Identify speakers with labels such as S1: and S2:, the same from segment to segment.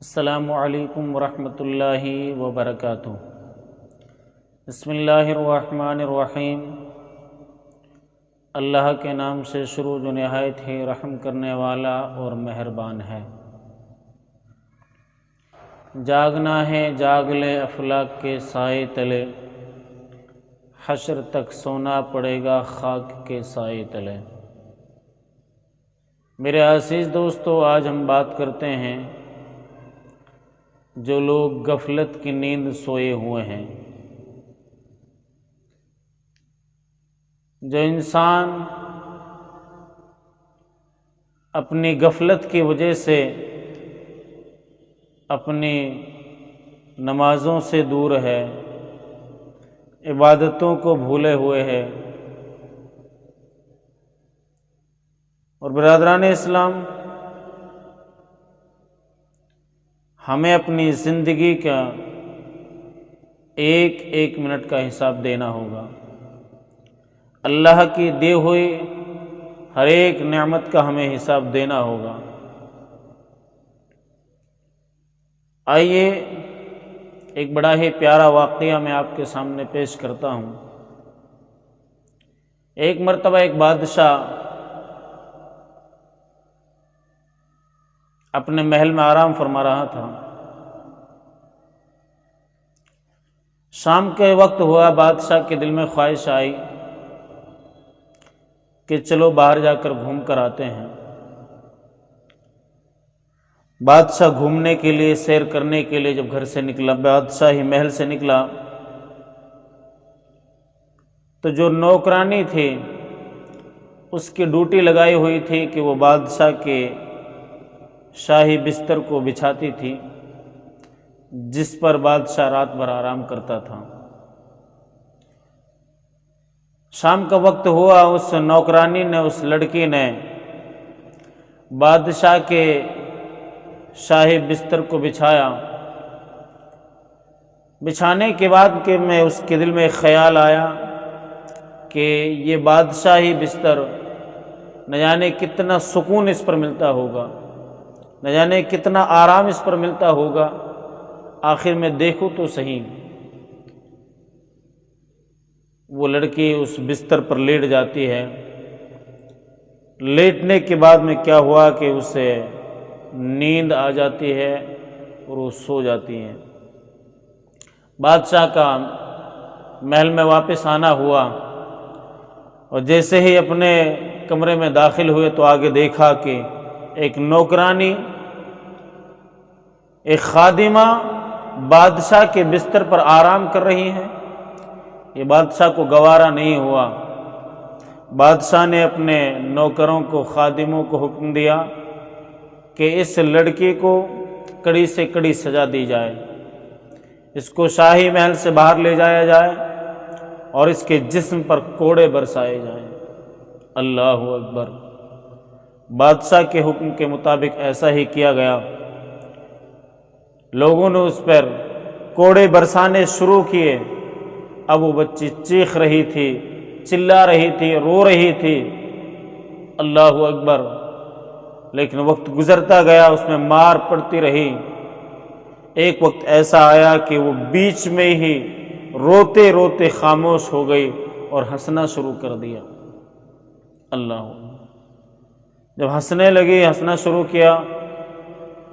S1: السلام علیکم ورحمۃ اللہ وبرکاتہ۔ بسم اللہ الرحمن الرحیم۔ اللہ کے نام سے شروع جو نہایت ہی رحم کرنے والا اور مہربان ہے۔ جاگنا ہے جاگ لے افلاک کے سائے تلے، حشر تک سونا پڑے گا خاک کے سائے تلے۔ میرے عزیز دوستو، آج ہم بات کرتے ہیں جو لوگ غفلت کی نیند سوئے ہوئے ہیں۔ جو انسان اپنی غفلت کی وجہ سے اپنی نمازوں سے دور ہے، عبادتوں کو بھولے ہوئے ہے، اور برادران اسلام، ہمیں اپنی زندگی کا ایک ایک منٹ کا حساب دینا ہوگا۔ اللہ کی دی ہوئی ہر ایک نعمت کا ہمیں حساب دینا ہوگا۔ آئیے ایک بڑا ہی پیارا واقعہ میں آپ کے سامنے پیش کرتا ہوں۔ ایک مرتبہ ایک بادشاہ اپنے محل میں آرام فرما رہا تھا۔ شام کے وقت ہوا، بادشاہ کے دل میں خواہش آئی کہ چلو باہر جا کر گھوم کر آتے ہیں۔ بادشاہ گھومنے کے لیے، سیر کرنے کے لیے جب گھر سے نکلا، بادشاہی محل سے نکلا، تو جو نوکرانی تھی اس کی ڈیوٹی لگائی ہوئی تھی کہ وہ بادشاہ کے شاہی بستر کو بچھاتی تھی، جس پر بادشاہ رات بھر آرام کرتا تھا۔ شام کا وقت ہوا، اس نوکرانی نے، اس لڑکی نے بادشاہ کے شاہی بستر کو بچھایا۔ بچھانے کے بعد کہ میں اس کے دل میں ایک خیال آیا کہ یہ بادشاہی بستر، نہ جانے کتنا سکون اس پر ملتا ہوگا، نہ جانے کتنا آرام اس پر ملتا ہوگا، آخر میں دیکھوں تو صحیح۔ وہ لڑکی اس بستر پر لیٹ جاتی ہے۔ لیٹنے کے بعد میں کیا ہوا کہ اسے نیند آ جاتی ہے اور وہ سو جاتی ہے۔ بادشاہ کا محل میں واپس آنا ہوا، اور جیسے ہی اپنے کمرے میں داخل ہوئے تو آگے دیکھا کہ ایک نوکرانی، ایک خادمہ بادشاہ کے بستر پر آرام کر رہی ہیں۔ یہ بادشاہ کو گوارا نہیں ہوا۔ بادشاہ نے اپنے نوکروں کو، خادموں کو حکم دیا کہ اس لڑکی کو کڑی سے کڑی سزا دی جائے، اس کو شاہی محل سے باہر لے جایا جائے اور اس کے جسم پر کوڑے برسائے جائیں۔ اللہ اکبر۔ بادشاہ کے حکم کے مطابق ایسا ہی کیا گیا۔ لوگوں نے اس پر کوڑے برسانے شروع کیے۔ اب وہ بچی چیخ رہی تھی، چلا رہی تھی، رو رہی تھی۔ اللہ اکبر۔ لیکن وقت گزرتا گیا، اس میں مار پڑتی رہی۔ ایک وقت ایسا آیا کہ وہ بیچ میں ہی روتے روتے خاموش ہو گئی اور ہنسنا شروع کر دیا۔ اللہ اکبر۔ جب ہنسنے لگی، ہنسنا شروع کیا،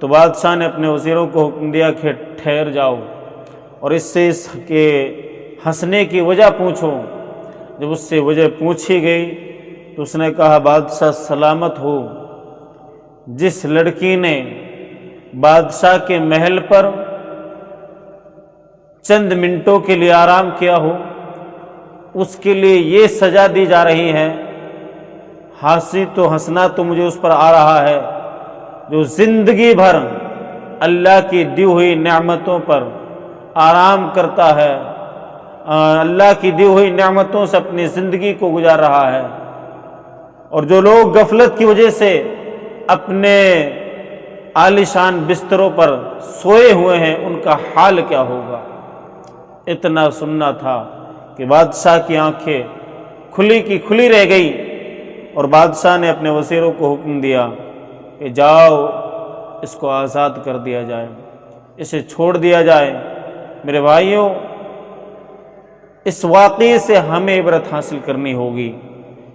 S1: تو بادشاہ نے اپنے وزیروں کو حکم دیا کہ ٹھہر جاؤ اور اس سے اس کے ہنسنے کی وجہ پوچھو۔ جب اس سے وجہ پوچھی گئی تو اس نے کہا، بادشاہ سلامت ہو، جس لڑکی نے بادشاہ کے محل پر چند منٹوں کے لیے آرام کیا ہو، اس کے لیے یہ سزا دی جا رہی ہے۔ ہنسی تو ہنسنا تو مجھے اس پر آ رہا ہے جو زندگی بھر اللہ کی دی ہوئی نعمتوں پر آرام کرتا ہے، اللہ کی دی ہوئی نعمتوں سے اپنی زندگی کو گزار رہا ہے۔ اور جو لوگ غفلت کی وجہ سے اپنے عالیشان بستروں پر سوئے ہوئے ہیں، ان کا حال کیا ہوگا۔ اتنا سننا تھا کہ بادشاہ کی آنکھیں کھلی کی کھلی رہ گئی، اور بادشاہ نے اپنے وزیروں کو حکم دیا کہ جاؤ اس کو آزاد کر دیا جائے، اسے چھوڑ دیا جائے۔ میرے بھائیوں، اس واقعے سے ہمیں عبرت حاصل کرنی ہوگی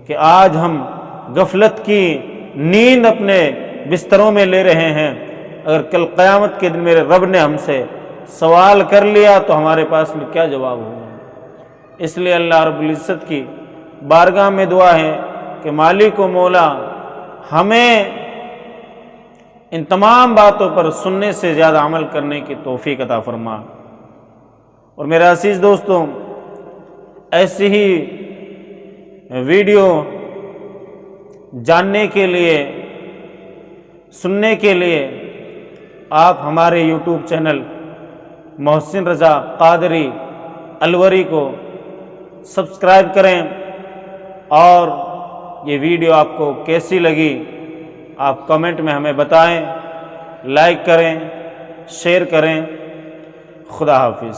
S1: کہ آج ہم غفلت کی نیند اپنے بستروں میں لے رہے ہیں، اگر کل قیامت کے دن میرے رب نے ہم سے سوال کر لیا تو ہمارے پاس میں کیا جواب ہوگا؟ اس لیے اللہ رب العزت کی بارگاہ میں دعا ہے کہ مالک و مولا ہمیں ان تمام باتوں پر سننے سے زیادہ عمل کرنے کی توفیق عطا فرما۔ اور میرے عزیز دوستوں، ایسی ہی ویڈیو جاننے کے لیے، سننے کے لیے آپ ہمارے یوٹیوب چینل محسن رضا قادری الوری کو سبسکرائب کریں، اور یہ ویڈیو آپ کو کیسی لگی آپ کمنٹ میں ہمیں بتائیں، لائک کریں، شیئر کریں۔ خدا حافظ۔